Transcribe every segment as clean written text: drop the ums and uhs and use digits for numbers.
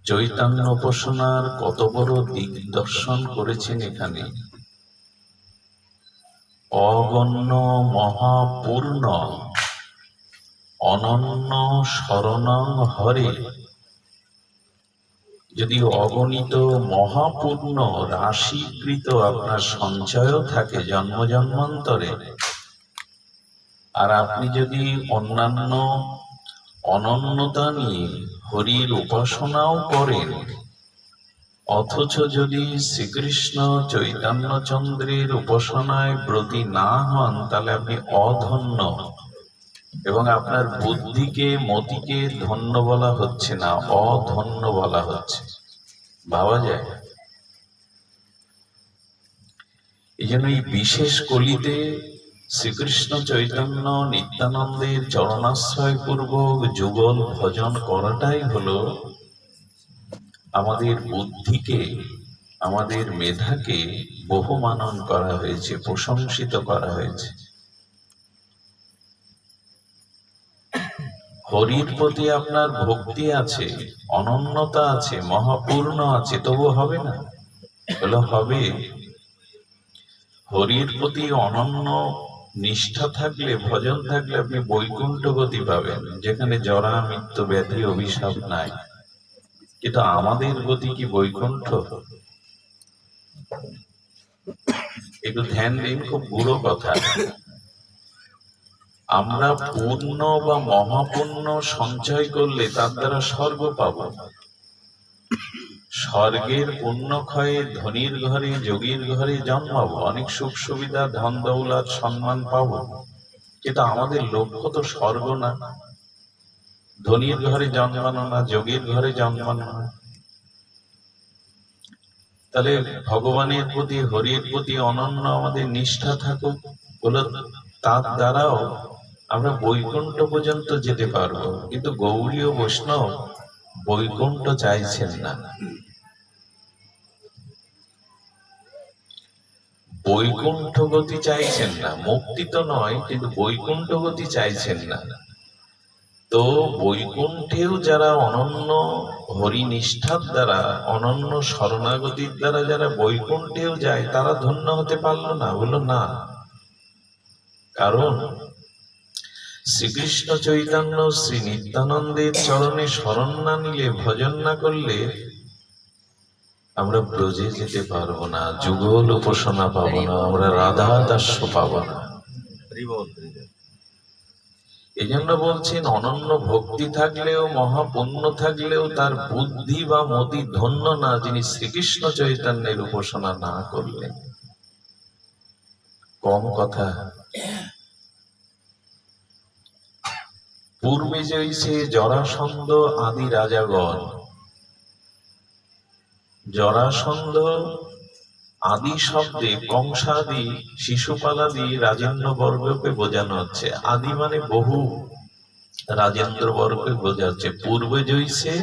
চৈতন্য উপাসনার কত বড় দিক দর্শন করেছেন এখানে। অগণ্য মহাপূর্ণ অনন্য শরণং হরে। যদি অগণিত মহাপূর্ণ রাশিকৃত আপনার সঞ্চয় থাকে জন্ম জন্মান্তরে, আর আপনি যদি অন্যান্য অনন্যতা নিয়ে হরির উপাসনাও করেন, অথচ যদি শ্রীকৃষ্ণ চৈতন্যচন্দ্রের উপাসনায় ব্রতী না হন, তাহলে আপনি অধন্য। এবং আপনার বুদ্ধিকে মতিকে ধন্য বলা হচ্ছে না, অধন্য বলা হচ্ছে। ভাবা যায়? এই জন্য এই বিশেষ কলিতে শ্রীকৃষ্ণ চৈতন্য নিত্যানন্দের চরণাশ্রয় পূর্বক যুগল ভজন করাটাই হলো আমাদের বুদ্ধিকে, আমাদের মেধাকে বহুমানন করা হয়েছে, প্রশংসিত করা হয়েছে। হরির প্রতি আপনার ভক্তি আছে, অনন্যতা আছে, মহাপূর্ণ আছে, তবু হবে না? বলে হবে। হরির প্রতি অনন্য নিষ্ঠা থাকলে, ভজন থাকলে আপনি বৈকুণ্ঠ গতি পাবেন, যেখানে জরা মৃত্যু ব্যাধি অভিশাপ নাই। কিন্তু আমাদের গতি কি বৈকুণ্ঠ? একটু ধ্যান দিন, খুব গুরু কথা। আমরা পূর্ণ বা মহাপূর্ণ সঞ্চয় করলে তার দ্বারা স্বর্গ পাব। স্বর্গের পুণ্য ক্ষয়ে ধনীর ঘরে যোগীর ঘরে জন্মাবো, অনেক সুখ সুবিধা ধন দৌলত সম্মান পাবো। কিন্তু আমাদের লক্ষ্য তো স্বর্গ না, ধনীর ঘরে জন্মানো না, যোগীর ঘরে জন্মানো না। তাহলে ভগবানের প্রতি, হরির প্রতি অনন্য আমাদের নিষ্ঠা থাকুক, বলে তার দ্বারাও আমরা বৈকুণ্ঠ পর্যন্ত যেতে পারবো। কিন্তু গৌড়ীয় বৈষ্ণব বৈকুণ্ঠ চাইছেন না। বৈকুণ্ঠ গতি চাইছেন না, মুক্তি তো নয়, কিন্তু বৈকুণ্ঠ গতি চাইছেন না। তো বৈকুণ্ঠেও যারা অনন্য হরিনিষ্ঠার দ্বারা, অনন্য শরণাগতির দ্বারা যারা বৈকুণ্ঠেও যায়, তারা ধন্য হতে পারলো না। বললো না, কারণ শ্রীকৃষ্ণ চৈতন্য শ্রী নিত্যানন্দের চরণে শরণ না নিলে, ভজন না করলে আমরা ব্রজে যেতে পারবো না, যুগল উপাসনা পাবো না, আমরা রাধা দাস্য পাবো না। এই জন্য বলছেন, অনন্য ভক্তি থাকলেও, মহাপুণ্য থাকলেও তার বুদ্ধি বা মতি ধন্য না, যিনি শ্রীকৃষ্ণ চৈতন্যের উপাসনা না করলেন। কম কথা। পূর্বে জৈসে জরাসন্ধ আদি রাজাগণ। জরাসন্ধ আদি শব্দে কংসাদি, শিশুপালাদি রাজেন্দ্র বর্গকে বোঝানো হচ্ছে। আদি মানে বহু, রাজেন্দ্র বর্গকে বোঝাচ্ছে। পূর্বে জৈসে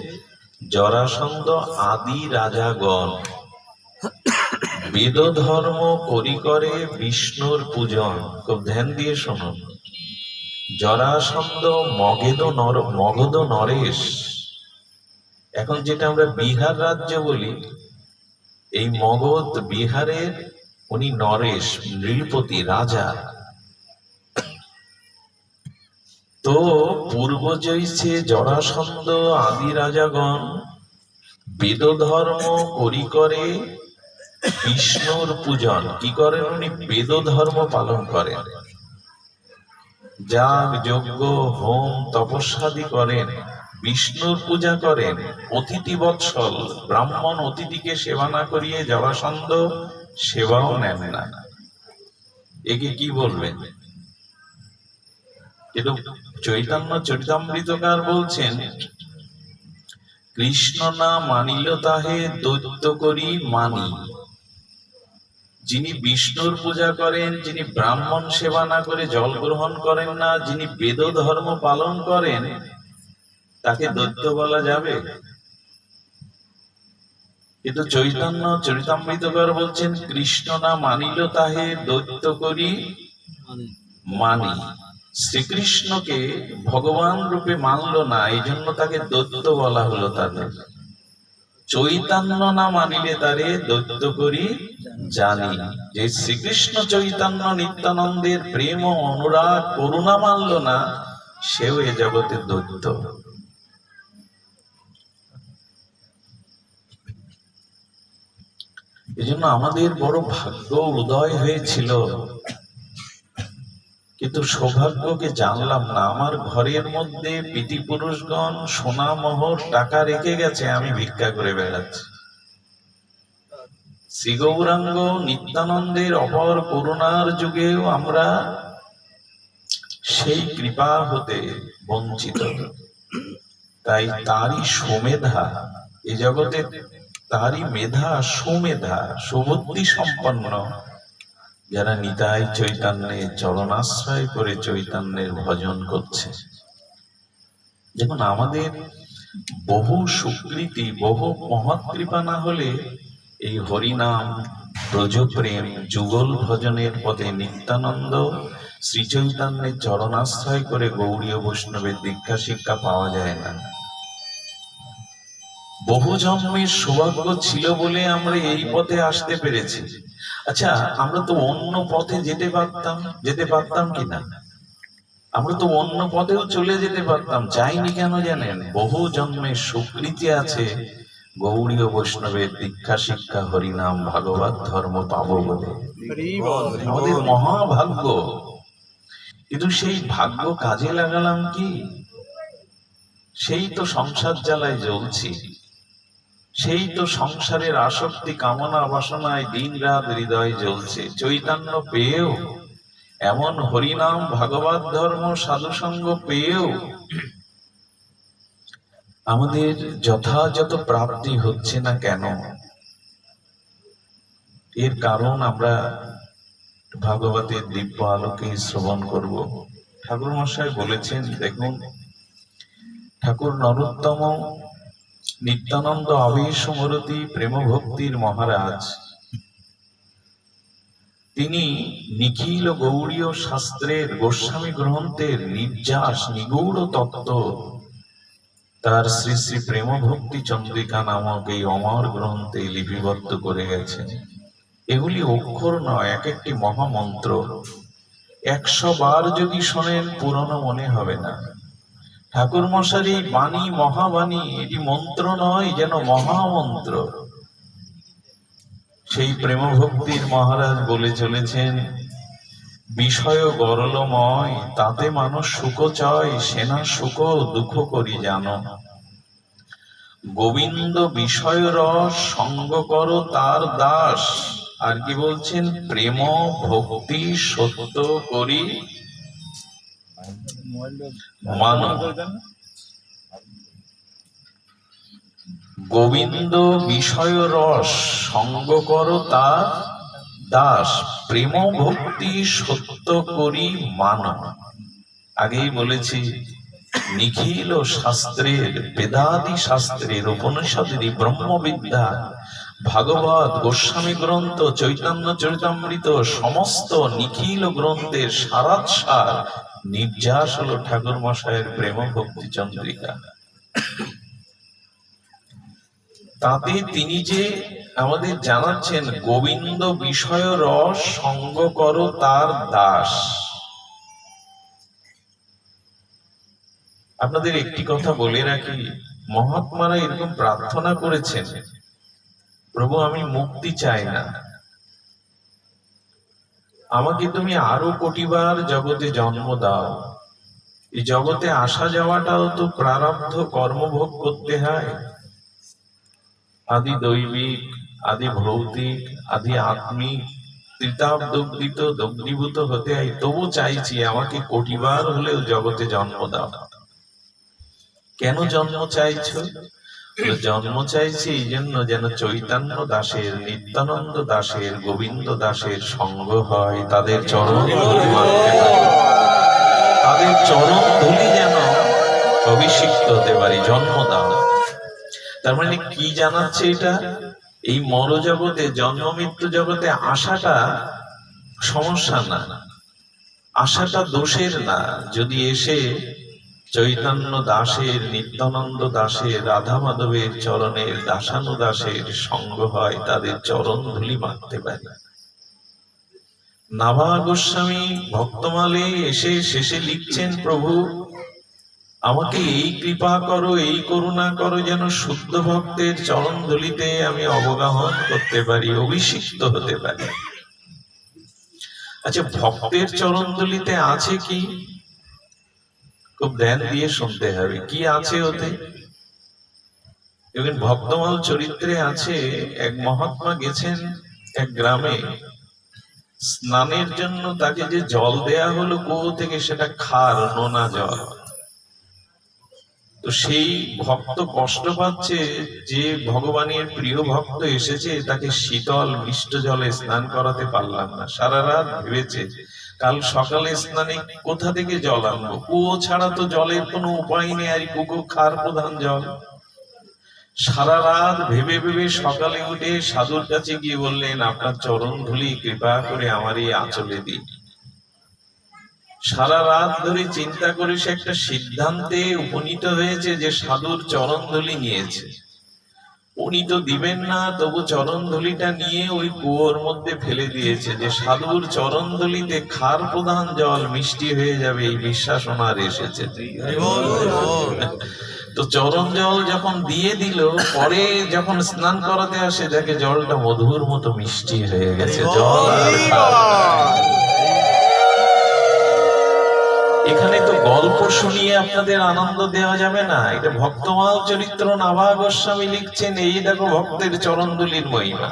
জরাসন্ধ আদি রাজাগণ বেদ ধর্ম করি করে বিষ্ণুর পূজন। খুব ধ্যান দিয়ে শুনুন। জরাসন্ধ মগধ নরেশ, এখন যেটা আমরা বিহার রাজ্য বলি, এই মগধ বিহারের উনি নরেশ, নৃপতি রাজা। তো পূর্ব জৈসে জরাসন্ধ আদি রাজাগণ বেদ ধর্ম করি করে বিষ্ণুর পূজন। কি করেন উনি? বেদ ধর্ম পালন করেন, যাগ যজ্ঞ হোম তপস্যাদি করেন, বিষ্ণুর পূজা করেন, অতিথি বৎসল, ব্রাহ্মণ অতিথিকে সেবা না করিয়ে জরাসন্ধ সেবাও নেন না। একে কি বলবেন? কিন্তু চৈতন্য চরিতামৃতকার বলছেন, কৃষ্ণ না মানিল তাহে দৈত্য করি মানি। যিনি বিষ্ণুর পূজা করেন, যিনি ব্রাহ্মণ সেবা না করে জল গ্রহণ করেন না, যিনি বেদ ধর্ম পালন করেন, তাকে দৈত্য বলা যাবে? কিন্তু চৈতন্য চরিতামৃতকার বলছেন, কৃষ্ণ না মানিল তাহে দৈত্য করি মানি। শ্রীকৃষ্ণকে ভগবান রূপে মানল না, এই জন্য তাকে দৈত্য বলা হলো তাদের। চৈতন্য না মানিলে তারে দৈত্য করি জানি। যে শ্রীকৃষ্ণ চৈতন্য নিত্যানন্দের প্রেম ও অনুরাগ করুণা মানল না, সেও এ জগতের দৈত্য। এই জন্য আমাদের বড় ভাগ্য উদয় হয়েছিল, কিন্তু সৌভাগ্যকে জানলাম না। আমার ঘরের মধ্যে পিতৃ পুরুষগণ সোনা মোহর টাকা রেখে গেছে, আমি ভিক্ষা করে বেড়াচ্ছি। শ্রী গৌরাঙ্গ নিত্যানন্দের অপর করুণার যুগেও আমরা সেই কৃপা হতে বঞ্চিত। তাই তারই সুমেধা, এই জগতে তারই মেধা, সুমেধা, সুবুদ্ধি সম্পন্ন যারা নিতাই চৈতন্যের চরণাশ্রয় করে চৈতন্যের ভজন করছে। যেমন আমাদের বহু সুকৃতি, বহু মহৎ কৃপা না হলে এই হরিনাম, ব্রজপ্রেম, যুগল ভজনের পথে নিত্যানন্দ শ্রী চৈতন্যের চরণাশ্রয় করে গৌড়ীয় বৈষ্ণবের দীক্ষা শিক্ষা পাওয়া যায় না। বহু জন্মের সৌভাগ্য ছিল বলে আমরা এই পথে আসতে পেরেছি। আচ্ছা, আমরা তো অন্য পথে যেতে পারতাম কিনা? আমরা তো অন্য পথেও চলে যেতে পারতাম, যাইনি কেন জানেন? বহু জন্মের সুকৃতি আছে গৌড়ীয় বৈষ্ণবের দীক্ষা শিক্ষা, হরিনাম, ভাগবত ধর্ম পাবো বলে। আমাদের মহাভাগ্য, কিন্তু সেই ভাগ্য কাজে লাগালাম কি? সেই তো সংসার জ্বালায় জ্বলছি, সেই তো সংসারের আসক্তি, কামনা, বাসনায় দিন রাত হৃদয় জ্বলছে। চৈতন্য পেয়েও, এমন হরিনাম, ভাগবত ধর্ম, সাধুসঙ্গ পেয়েও আমাদের যথাযথ প্রাপ্তি হচ্ছে না কেন? এর কারণ আমরা ভাগবতের দিব্য আলোকে শ্রবণ করব। ঠাকুর মশাই বলেছেন, দেখুন, ঠাকুর নরোত্তম নিত্যানন্দ আবেশমরতি প্রেম ভক্তির মহারাজ, তিনি নিখিল গৌড়ীয় শাস্ত্রের, গোস্বামী গ্রন্থের নির্যাস নিগূঢ় তত্ত্ব তার শ্রী শ্রী প্রেম ভক্তি চন্দ্রিকা নামক এই অমর গ্রন্থে লিপিবদ্ধ করে গেছেন। এগুলি অক্ষর নয়, এক একটি মহামন্ত্র। 100 বার যদি শোনেন পুরনো মনে হবে না। ঠাকুর মশার এই বাণী মহাবাণী, এটি মন্ত্র নয়, যেন মহামন্ত্র। সেই প্রেম ভক্তির মহারাজ বলে চলেছেন, বিষয় গরলময়, তাতে মানুষ সুখ চায়, সেনা সুখ দুঃখ করি জানো। গোবিন্দ বিষয় রস, সঙ্গ করো তার দাস। আর কি বলছেন? প্রেম ভক্তি সত্য করি মানো। গোবিন্দ বিষয় রস, সঙ্গ করো তার দাস, প্রেম ভক্তি সত্য করি মানো। আগেই বলেছি, নিখিল শাস্ত্রের, বেদাদি শাস্ত্রের, উপনিষদের, ব্রহ্মবিদ্যা, ভাগবত, গোস্বামী গ্রন্থ, চৈতন্য চরিতামৃত, সমস্ত নিখিল গ্রন্থের সারাৎসার নির্যাস হলো ঠাকুর মশায়ের প্রেম ভক্তি চন্দ্রিকা। তাতে তিনি যে আমাদের জানাচ্ছেন, গোবিন্দ বিষয় রস, সঙ্গ করো তার দাস। আপনাদের একটি কথা বলে রাখি, মহাত্মারা এরকম প্রার্থনা করেছেন, প্রভু আমি মুক্তি চাই না, আমাকে তুমি আরো কোটিবার জগতে জন্ম দাও। এই জগতে আসা যাওয়াটাও তো প্রারব্ধ কর্মভোগ করতে হয়। আদি দৈবিক, আদি ভৌতিক, আদি আত্মিক, ত্রিতাবদগ্ধিত, দগ্ধীভূত হতে হয়। তবু চাইছি আমাকে কোটিবার হলেও জগতে জন্ম দাও। কেন জন্ম চাইছো? জন্ম চাইছি এই জন্য, যেন চৈতন্য দাসের, নিত্যানন্দ দাসের, গোবিন্দ দাসের সঙ্গ হয়, তাদের চরণ ধুলি মানতে পারি, তাদের চরণ ধুলি যেন অভিষিক্ত হতে পারি। জন্ম দাও, তার মানে কি জানাচ্ছে এটা? এই মর জগতে, জন্ম মৃত্যু জগতে আসাটা সমস্যা না, আসাটা দোষের না। যদি এসে চৈতন্য দাসের, নিত্যানন্দ দাসের, রাধা মাধবের চরণের দাসানুদাসের সঙ্গ হয়, তাদের চরণ ধুলি মারতে পারে। নাভা গোস্বামী ভক্তমালে এসে শেষে লিখছেন, প্রভু আমাকে এই কৃপা করো, এই করুণা করো, যেন শুদ্ধ ভক্তের চরণ ধুলিতে আমি অবগাহন করতে পারি, অভিষিক্ত হতে পারি। আচ্ছা, ভক্তের চরণ ধুলিতে আছে কি? খুব ধ্যান দিয়ে শুনতে হবে, কি আছে ওতে। এবং ভক্তমাল চরিত্রে আছে, এক মহাত্মা গেছেন এক গ্রামে স্নানের জন্য। তাকে যে জল দেয়া হলো কুয়ো থেকে, সেটা খার নোনা জল। তো সেই ভক্ত কষ্ট পাচ্ছে যে ভগবানের প্রিয় ভক্ত এসেছে, তাকে শীতল মিষ্ট জলে স্নান করাতে পারলাম না। সারা রাত ভেবেছে কাল সকালে স্নানে কোথা থেকে জল আনবো, কুয়ো ছাড়া তো জলের কোনো উপায় নেই, আর কুয়ো খার প্রধান জল। সারা রাত ভেবে ভেবে সকালে উঠে সাধুর কাছে গিয়ে বললেন, আপনার চরণ ধুলি কৃপা করে আমার এই আঁচলে দিন। সারা রাত ধরে চিন্তা করে সে একটা সিদ্ধান্তে উপনীত হয়েছে যে সাধুর চরণ ধুলি নিয়েছে। উনি তো দিবেন না, তবু চরণ ধুলিটা নিয়ে ওই কুয়োর মধ্যে ফেলে দিয়েছে, যে সাধুর চরণ ধুলিতে খার প্রধান জল মিষ্টি হয়ে যাবে, এই বিশ্বাস ওনার এসেছে। তো চরণ জল যখন দিয়ে দিল, পরে যখন স্নান করাতে আসে, দেখে জলটা মধুর মতো মিষ্টি হয়ে গেছে। জল আর খার। এখানে তো গল্প শুনিয়ে আপনাদের আনন্দ দেওয়া যাবে না, এটা ভক্তমাল চরিত্র। নাভা গোস্বামী লিখছেন, এই দেখো ভক্তের চরণধুলির মহিমা।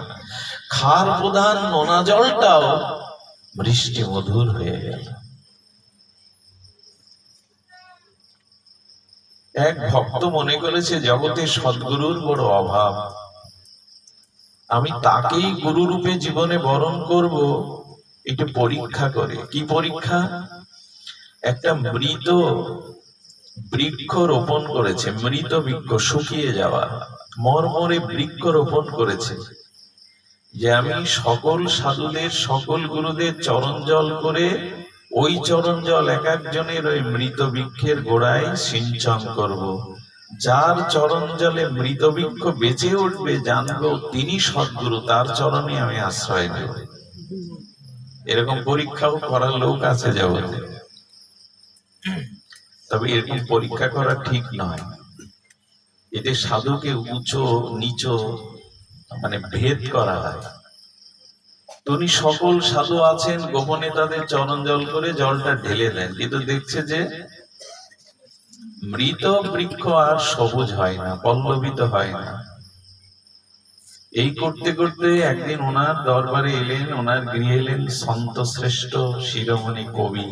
খার প্রধান নোনা জলটাও বৃষ্টি মধুর হয়ে গেল। এক ভক্ত মনে করেছে জগতে সদ্গুরুর বড় অভাব, আমি তাকেই গুরু রূপে জীবনে বরণ করব। একটু পরীক্ষা করে। কি পরীক্ষা? একটা মৃত বৃক্ষ রোপণ করেছে, মৃত বৃক্ষ, শুকিয়ে যাওয়া মরমরে বৃক্ষ রোপণ করেছে, যে আমি সকল সাধুদের, সকল গুরুদের চরণ জল করে ওই চরণ জল এক একজনের ওই মৃত বৃক্ষের গোড়ায় সিঞ্চন করব। যার চরণ জলে মৃত বৃক্ষ বেঁচে উঠবে, জানবো তিনি সদ্গুরু, তার চরণে আমি আশ্রয় নেব। এরকম পরীক্ষাও করার লোক আছে জগতে। তবে এরকম পরীক্ষা করা ঠিক নয়। এতে সাধুকে উঁচু নিচ মানে ভেদ করা হয়। উনি সকল সাধু আছেন, গোপনে তাদের চরণ জল করে জলটা ঢেলে দেন, কিন্তু দেখছে যে মৃত বৃক্ষ আর সবুজ হয় না, পল্লবিত হয় না। এই করতে করতে একদিন ওনার দরবারে এলেন, ওনার গৃহে এলেন সন্ত শ্রেষ্ঠ শিরোমণি কবি,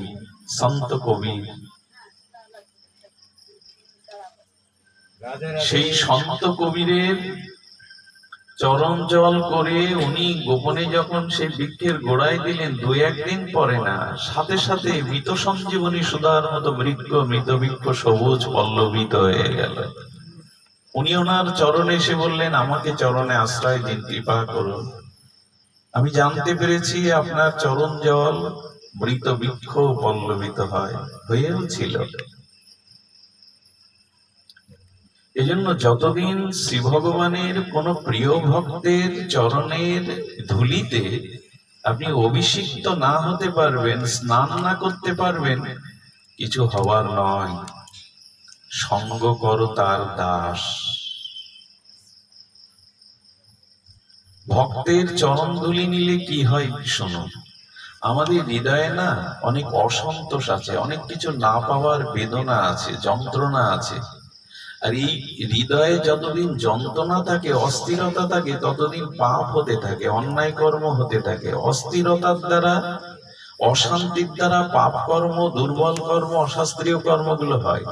সন্ত কবি। সেই সন্ত কবিরের চরণ জল করে উনি গোপনে যখন সেই বৃক্ষের গোড়ায় দিলেন, দু একদিন পরে না, সাথে সাথে মৃত সঞ্জীবনী সুধার মতো বৃক্ষ, মৃত বৃক্ষ সবুজ পল্লবিত হয়ে গেল। উনি ওনার চরণে এসে বললেন, আমাকে চরণে আশ্রয় দিন, কৃপা করুন। আমি জানতে পেরেছি আপনার চরণ জল মৃত বৃক্ষ পল্লবিত হয়, হয়েও ছিল। এজন্য যতদিন শ্রী ভগবানের কোন প্রিয় ভক্তের চরণের ধুলিতে আপনি অভিষিক্ত না হতে পারবেন, স্নান না করতে পারবেন, কিছু হওয়ার নয়। সঙ্গ করো তার দাস। ভক্তের চরণ ধুলি নিলে কি হয় শোনো। আমাদের হৃদয়ে না অনেক অসন্তোষ আছে, অনেক কিছু না পাওয়ার বেদনা আছে, যন্ত্রণা আছে। আর এই হৃদয়ে যতদিন যন্ত্রণা থাকে, অস্থিরতা থাকে, ততদিন পাপ হতে থাকে, অন্যায় কর্ম হতে থাকে। অস্থিরতার দ্বারা, অশান্তির দ্বারা পাপ কর্ম, দুর্বল কর্ম, অশাস্ত্রীয় কর্মগুলো হয়।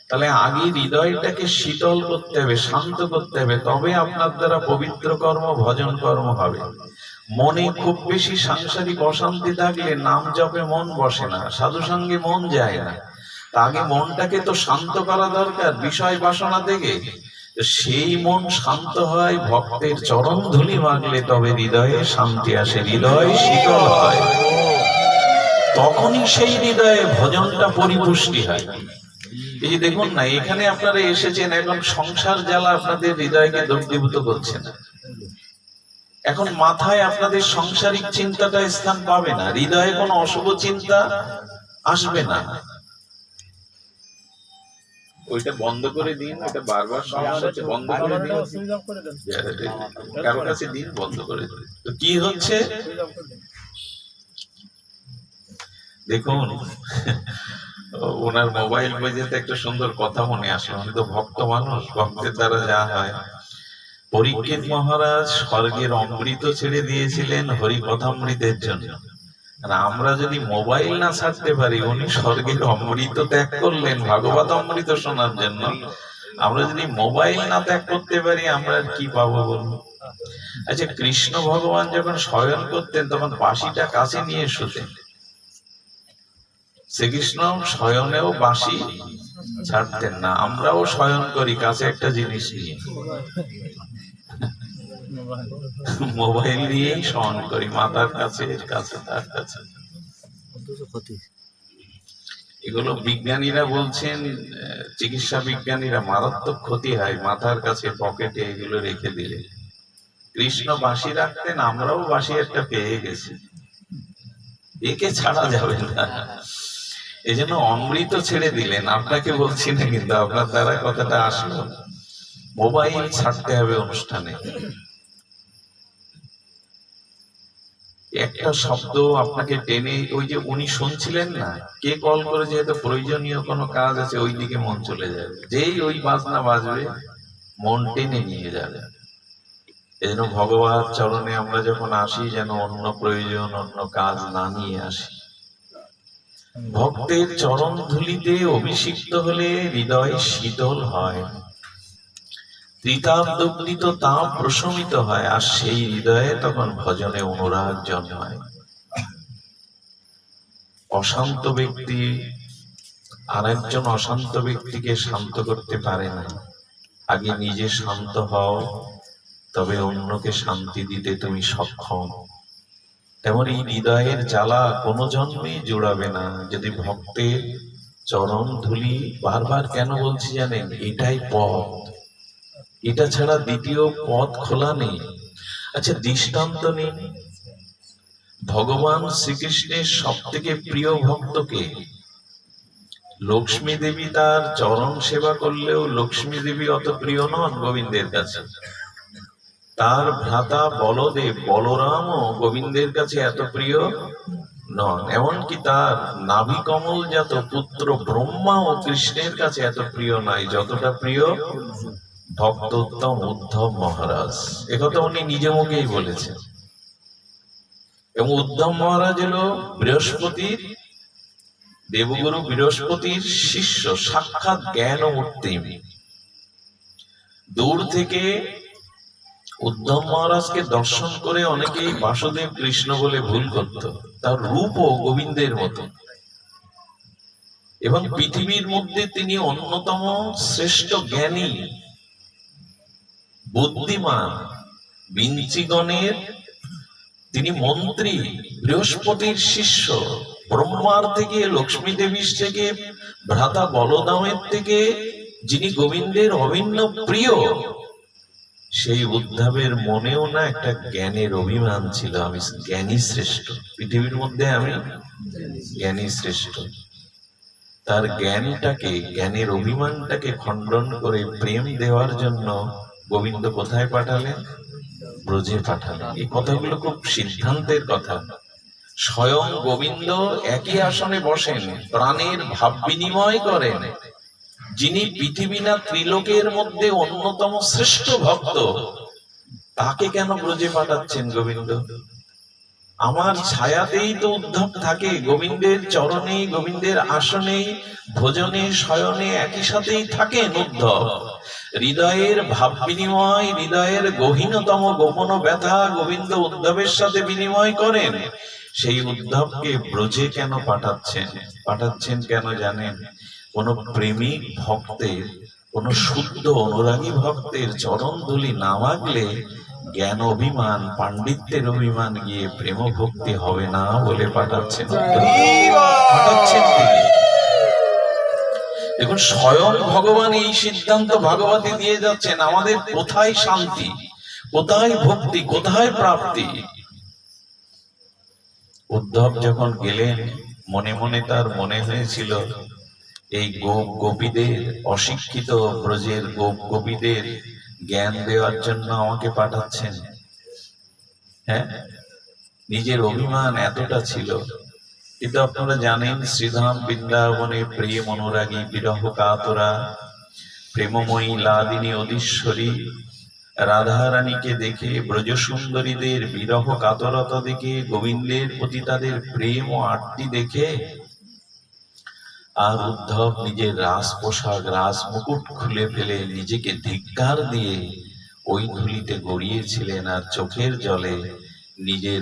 তাহলে আগে হৃদয়টাকে শীতল করতে হবে, শান্ত করতে হবে, তবে আপনার দ্বারা পবিত্র কর্ম, ভজন কর্ম হবে। মনে খুব বেশি সাংসারিক অশান্তি থাকলে নাম জপে মন বসে না, সাধু সঙ্গে মন যায় না। আগে মনটাকে তো শান্ত করা দরকার বিষয় বাসনা থেকে। সেই মন শান্ত হয় ভক্তের চরণ ধুলি মাগলে, তবে হৃদয়ে শান্তি আসে, হৃদয় শীতল হয়। তখনই সেই হৃদয়ে ভজনটা পরিপুষ্টি হয়। এই যে দেখুন না, এখানে আপনারা এসেছেন, এখন সংসার জ্বালা আপনাদের হৃদয়কে দগ্ধীভূত করছে না। এখন মাথায় আপনাদের সাংসারিক চিন্তাটা স্থান পাবে না, হৃদয়ে কোনো অশুভ চিন্তা আসবে না। ওইটা বন্ধ করে দিন, ওটা বারবার সমস্যা হচ্ছে, বন্ধ করে দিন, কারো কাছে দিন, বন্ধ করে দিন। তো কি হচ্ছে দেখুন, ওনার মোবাইল বাজেতে একটা সুন্দর কথা মনে আসে। উনি তো ভক্ত মানুষ, ভক্তের দ্বারা যা হয়। পরীক্ষিত মহারাজ স্বর্গের অমৃত ছেড়ে দিয়েছিলেন হরি কথামৃতের জন্য। আর আমরা যদি মোবাইল না ছাড়তে পারি, উনি স্বর্গের অমৃত ত্যাগ করলেন ভাগবত অমৃত শোনার জন্য। আমরা যদি মোবাইল না ত্যাগ করতে পারি, আমরা কি পাবো বলুন? আচ্ছা, কৃষ্ণ ভগবান যখন শয়ন করতেন তখন বাঁশিটা কাছে নিয়ে শুতেন। শ্রীকৃষ্ণ শয়নেও বাঁশি ছাড়তেন না। আমরাও শয়ন করি কাছে একটা জিনিস নিয়ে, মোবাইল নিয়েই শয়ন করি, মাথার কাছে, এর কাছে, তার কাছে। এগুলো বিজ্ঞানীরা বলছেন, চিকিৎসা বিজ্ঞানীরা, মারাত্মক ক্ষতি হয় মাথার কাছে, পকেটে এগুলো রেখে দিলে। কৃষ্ণ বাঁশি রাখতেন, আমরাও বাঁশি একটা পেয়ে গেছি, একে ছাড়া যাবে না। এই জন্য অমৃত ছেড়ে দিলেন। আপনাকে বলছি না, কিন্তু আপনার দ্বারা কথাটা আসলো। মোবাইল ছাড়তে হবে অনুষ্ঠানে। একটা শব্দ আপনাকে টেনে, ওই যে উনি শুনছিলেন না, কে কল করে, যেহেতু প্রয়োজনীয় কোনো কাজ আছে, ওই দিকে মন চলে যাবে। যেই ওই বাজনা বাজবে, মন টেনে নিয়ে যাবে। এই জন্য ভগবান চরণে আমরা যখন আসি, যেন অন্য প্রয়োজন, অন্য কাজ না নিয়ে আসি। ভক্তের চরণ ধুলিতে অভিষিক্ত হলে হৃদয় শীতল হয়, ত্রিতাপ-দগ্ধিত তাপ প্রশমিত হয়, আর সেই হৃদয়ে তখন ভজনে অনুরাগ জন্মায়। অশান্ত ব্যক্তি আর একজন অশান্ত ব্যক্তিকে শান্ত করতে পারে না। আগে নিজে শান্ত হও, তবে অন্যকে শান্তি দিতে তুমি সক্ষম। তেমন এই হৃদয়ের জ্বালা কোনো জন্মে জোড়াবে না যদি ভক্তের চরণ ধুলি। বারবার কেন বলছি জানেন? এটাই পথ, এটা ছাড়া দ্বিতীয় পথ খোলা নেই। আচ্ছা, দৃষ্টান্ত নিন। ভগবান শ্রীকৃষ্ণের সব থেকে প্রিয় ভক্তকে লক্ষ্মী দেবী, তার চরণ সেবা করলেও লক্ষ্মী দেবী অত প্রিয় নন গোবিন্দের কাছে। তার ভ্রাতা বলদেব, বলরামও গোবিন্দের কাছে এত প্রিয় নন। এমনকি তার নাভি কমলজাত পুত্র ব্রহ্মাও কৃষ্ণের কাছে এত প্রিয় নয় যতটা প্রিয় ভক্তোত্তম উদ্ধব মহারাজ। একথা উনি নিজ মুখেই বলেছেন। এবং উদ্ধব মহারাজ হলো বৃহস্পতির, দেবগুরু বৃহস্পতির শিষ্য, সাক্ষাৎ জ্ঞান মূর্তি। দূর থেকে উদ্ধব মহারাজকে দর্শন করে অনেকেই বাসুদেব কৃষ্ণ বলে ভুল করত। তার রূপও গোবিন্দের মতো, এবং পৃথিবীর মধ্যে তিনি অন্যতম শ্রেষ্ঠ জ্ঞানী, বুদ্ধিমান, বিঞ্চিগণের তিনি মন্ত্রী, বৃহস্পতির শিষ্য, ব্রহ্মার থেকে, লক্ষ্মী দেবীর থেকে, ভ্রাতা বলদামের থেকে যিনি গোবিন্দের অভিন্ন প্রিয়, সেই উদ্ধবের মনেও না একটা জ্ঞানের অভিমান ছিল। আমি জ্ঞানী শ্রেষ্ঠ, পৃথিবীর মধ্যে আমি জ্ঞানী শ্রেষ্ঠ। তার জ্ঞানটাকে, জ্ঞানের অভিমানটাকে খণ্ডন করে প্রেম দেওয়ার জন্য গোবিন্দ কোথায় পাঠালেন? ব্রজে পাঠালেন। এই কথাগুলো খুব সিদ্ধান্তের কথা। স্বয়ং গোবিন্দ একই আসনে বসেন, প্রাণের ভাব বিনিময় করেন। যিনি পৃথিবী না ত্রিলোকের মধ্যে অন্যতম শ্রেষ্ঠ ভক্ত, তাকে কেন ব্রজে পাঠাচ্ছেন গোবিন্দ? আমার ছায়াতেই তো উদ্ধব থাকে, গোবিন্দের চরণে, গোবিন্দের আসনে, ভোজনে, শয়নে একই সাথেই থাকেন উদ্ধব। হৃদয়ের ভাব বিনিময়, হৃদয়ের গহীনতম গোপন ব্যথা গোবিন্দ উদ্ধবের সাথে বিনিময় করেন। সেই উদ্ধবকে ব্রজে কেন পাঠাচ্ছেন? পাঠাচ্ছেন কেন জানেন? কোন প্রেমিক ভক্তের, কোন শুদ্ধ অনুরাগী ভক্তের চরণ ধুলি না মাগলে জ্ঞান অভিমান, পাণ্ডিত্যের অভিমান গিয়ে প্রেম ভক্তি হবে না বলে পাঠাচ্ছেন। পাঠাচ্ছেন তিনি। দেখুন স্বয়ং ভগবান এই সিদ্ধান্ত ভাগবতী দিয়ে যাচ্ছেন, আমাদের কোথায় শান্তি, কোথায় ভক্তি, কোথায় প্রাপ্তি। উদ্ধব যখন গেলেন, মনে মনে তার মনে হয়েছিল এই গোপ গোপীদের, অশিক্ষিত ব্রজের গোপ গোপীদের জ্ঞান দেওয়ার জন্য আমাকে পাঠাচ্ছেন। হ্যাঁ, নিজের অভিমান এতটা ছিল। কিন্তু আপনারা জানেন, শ্রীধাম বৃন্দাবনে প্রেম অনুরাগী বিরহ কাতরা প্রেমময়ী লাদিনী অধীশ্বরী রাধারানীকে দেখে, ব্রজ সুন্দরীদের বিরহ কাতরতা দেখে, গোবিন্দের প্রতি তাদের প্রেম ও আরতি দেখে, আর উদ্ধব নিজের রাস পোশাক, রাস মুকুট খুলে ফেলে নিজেকে ধিক্কার দিয়ে ওই ধুলিতে গড়িয়েছিলেন, আর চোখের জলে নিজের